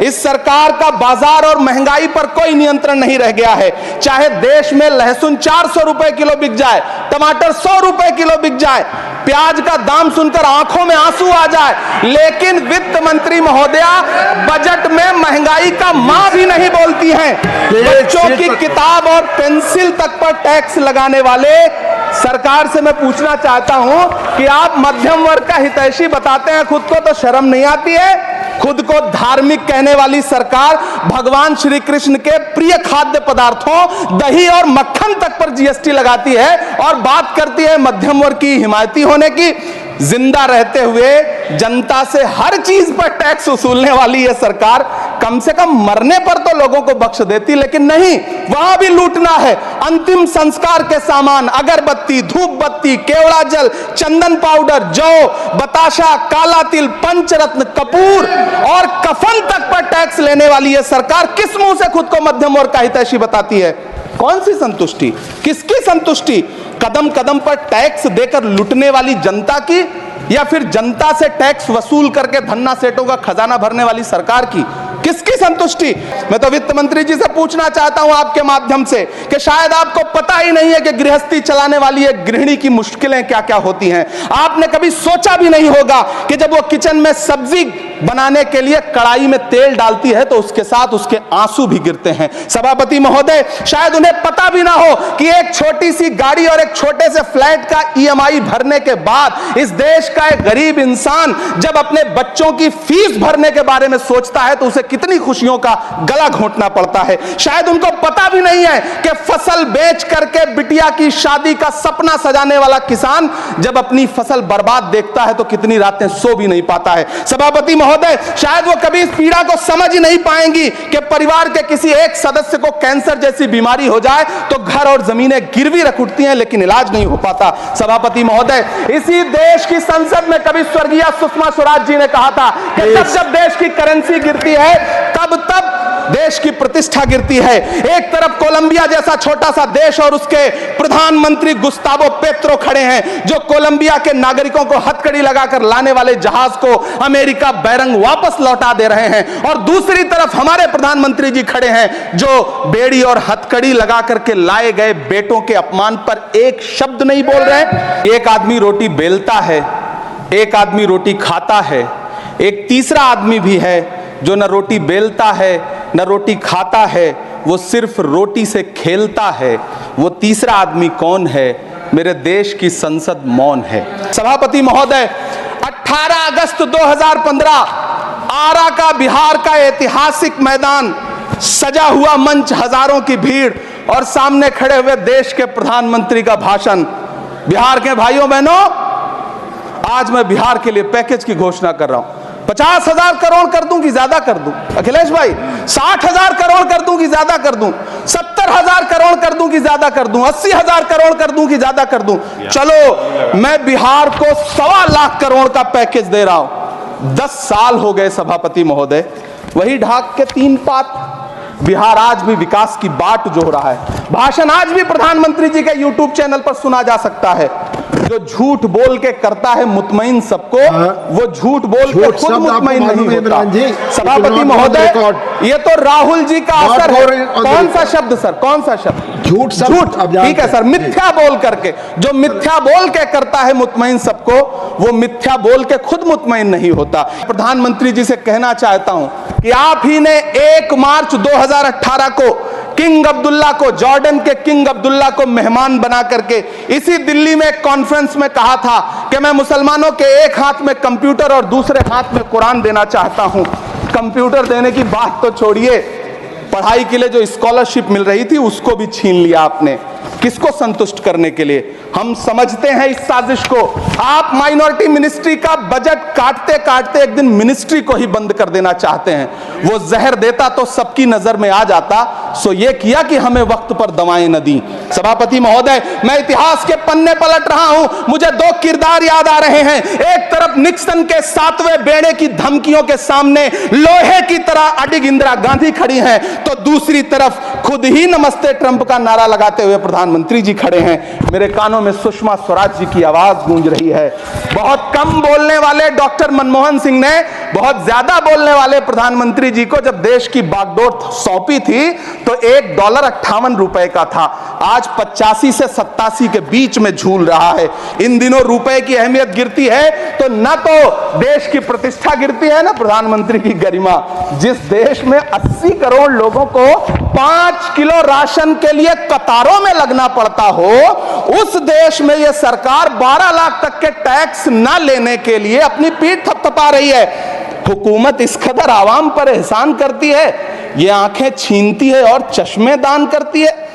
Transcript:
इस सरकार का बाजार और महंगाई पर कोई नियंत्रण नहीं रह गया है। चाहे देश में लहसुन 400 रुपए किलो बिक जाए, टमाटर 100 रुपए किलो बिक जाए, प्याज का दाम सुनकर आंखों में आंसू आ जाए, लेकिन वित्त मंत्री महोदया बजट में महंगाई का मां भी नहीं बोलती हैं। बच्चों की किताब और पेंसिल तक पर टैक्स लगाने वाले सरकार से मैं पूछना चाहता हूं कि आप मध्यम वर्ग का हितैषी बताते हैं खुद को, तो शर्म नहीं आती है? खुद को धार्मिक कहने वाली सरकार भगवान श्री कृष्ण के प्रिय खाद्य पदार्थों दही और मक्खन तक पर जीएसटी लगाती है और बात करती है मध्यम वर्ग की हिमायती होने की। जिंदा रहते हुए जनता से हर चीज पर टैक्स वसूलने वाली यह सरकार कम से कम मरने पर तो लोगों को बख्श देती, लेकिन नहीं, वहां भी लूटना है। अंतिम संस्कार के सामान अगरबत्ती, धूप बत्ती, केवड़ा जल, चंदन पाउडर, जौ, बताशा, काला तिल, पंचरत्न, कपूर और कफन तक पर टैक्स लेने वाली यह सरकार किस मुंह से खुद को मध्यम वर्ग का हितैषी बताती है? कौन सी संतुष्टि, किसकी संतुष्टि? कदम कदम पर टैक्स देकर लुटने वाली जनता की, या फिर जनता से टैक्स वसूल करके धन्ना सेठों का खजाना भरने वाली सरकार की? किसकी संतुष्टि? मैं तो वित्त मंत्री जी से पूछना चाहता हूं आपके माध्यम से कि शायद आपको पता ही नहीं है कि गृहस्थी चलाने वाली एक गृहिणी की मुश्किलें क्या क्या होती हैं। आपने कभी सोचा भी नहीं होगा कि जब वो किचन में सब्जी बनाने के लिए कढ़ाई में तेल डालती है तो उसके साथ उसके आंसू भी गिरते हैं। सभापति महोदय, शायद उन्हें पता भी ना हो कि एक छोटी सी गाड़ी और एक छोटे से फ्लैट का ईएमआई भरने के बाद इस देश का एक गरीब इंसान जब अपने बच्चों की फीस भरने के बारे में सोचता है तो उसे कितनी खुशियों का गला घोंटना पड़ता है। शायद उनको पता भी नहीं है कि फसल बेच करके बिटिया की शादी का सपना सजाने वाला किसान जब अपनी फसल बर्बाद देखता है तो कितनी रातें सो भी नहीं पाता है। सभापति महोदय, शायद वो कभी इस पीड़ा को समझ ही नहीं पाएंगी कि परिवार के किसी एक सदस्य को कैंसर जैसी बीमारी हो जाए तो घर और जमीनें गिरवी रख उठती हैं, लेकिन इलाज नहीं हो पाता। सभापति महोदय, इसी देश की संसद में कभी स्वर्गीय सुषमा स्वराज जी ने कहा था कि जब देश की करेंसी गिरती है तब देश की प्रतिष्ठा गिरती है। एक तरफ कोलंबिया जैसा छोटा सा देश और उसके प्रधानमंत्री गुस्तावो पेत्रो खड़े हैं जो कोलंबिया के नागरिकों को हथकड़ी लगाकर लाने वाले जहाज को अमेरिका बैरंग वापस लौटा दे रहे हैं, और दूसरी तरफ हमारे प्रधानमंत्री जी खड़े हैं जो बेड़ी और हथकड़ी लगा करके लाए गए बेटों के अपमान पर एक शब्द नहीं बोल रहे। एक आदमी रोटी बेलता है, एक आदमी रोटी खाता है, एक तीसरा आदमी भी है जो न रोटी बेलता है न रोटी खाता है, वो सिर्फ रोटी से खेलता है। वो तीसरा आदमी कौन है? मेरे देश की संसद मौन है। सभापति महोदय, 18 अगस्त 2015 आरा का बिहार का ऐतिहासिक मैदान, सजा हुआ मंच, हजारों की भीड़ और सामने खड़े हुए देश के प्रधानमंत्री का भाषण। बिहार के भाइयों बहनों, आज मैं बिहार के लिए पैकेज की घोषणा कर रहा हूं। 50,000 करोड़ कर दूं कि ज्यादा कर दूं? अखिलेश भाई, 60,000 करोड़ कर दूं कि ज्यादा कर दूं? 70,000 करोड़ कर दूं कि ज्यादा कर दूं? 80,000 करोड़ कर दूं कि ज्यादा कर दूं? चलो, मैं बिहार को 1.25 लाख करोड़ का पैकेज दे रहा हूं। 10 साल हो गए सभापति महोदय, वही ढाक के 3 पात। बिहार आज भी विकास की बाट जोह रहा है। भाषण आज भी प्रधानमंत्री जी के यूट्यूब चैनल पर सुना जा सकता है। जो झूठ बोल के करता है मुतमईन सबको, वो झूठ बोल के खुद मुतमईन नहीं होता। सभापति महोदय, ये तो राहुल जी का असर है। कौन सा शब्द सर, कौन सा शब्द? झूठ। ठीक है सर, मिथ्या बोल करके, जो मिथ्या बोल के करता है मुतमईन सबको, वो मिथ्या बोल के खुद मुतमईन नहीं होता। प्रधानमंत्री जी से कहना चाहता हूं कि आप ही ने 1 मार्च 2018 को किंग अब्दुल्ला को, जॉर्डन के किंग अब्दुल्ला को मेहमान बना करके इसी दिल्ली में एक कॉन्फ्रेंस में कहा था कि मैं मुसलमानों के एक हाथ में कंप्यूटर और दूसरे हाथ में कुरान देना चाहता हूं। कंप्यूटर देने की बात तो छोड़िए, पढ़ाई के लिए जो स्कॉलरशिप मिल रही थी उसको भी छीन लिया आपने। किसको संतुष्ट करने के लिए? हम समझते हैं इस साजिश को। आप माइनॉरिटी मिनिस्ट्री का बजट काटते काटते एक दिन मिनिस्ट्री को ही बंद कर देना चाहते हैं। वो जहर देता तो सबकी नजर में आ जाता, सो ये किया कि हमें वक्त पर दवाएं न दी। सभापति महोदय, मैं इतिहास के पन्ने पलट रहा हूं, मुझे 2 किरदार याद आ रहे हैं। एक तरफ निक्सन के 7वें बेड़े की धमकियों के सामने लोहे की तरह अडिग इंदिरा गांधी खड़ी हैं, तो दूसरी तरफ खुद ही नमस्ते ट्रंप का नारा लगाते हुए प्रधानमंत्री जी खड़े हैं। मेरे कानों में सुषमा स्वराज जी की आवाज गूंज रही है। बहुत कम बोलने वाले डॉक्टर मनमोहन सिंह ने बहुत ज्यादा बोलने वाले प्रधानमंत्री जी को जब देश की बागडोर सौंपी थी तो $1.58 का था, आज 85 से 87 के बीच में झूल रहा है। इन दिनों रुपए की अहमियत गिरती है तो न तो देश की प्रतिष्ठा गिरती है, ना प्रधानमंत्री की गरिमा। जिस देश में 80 करोड़ लोगों को 5 किलो राशन के लिए कतारों में लगना पड़ता हो, उस देश में यह सरकार 12 लाख तक के टैक्स न लेने के लिए अपनी पीठ थपथपा रही है। हुकूमत इस कदर आवाम पर एहसान करती है, ये आंखें छीनती है और चश्मे दान करती है।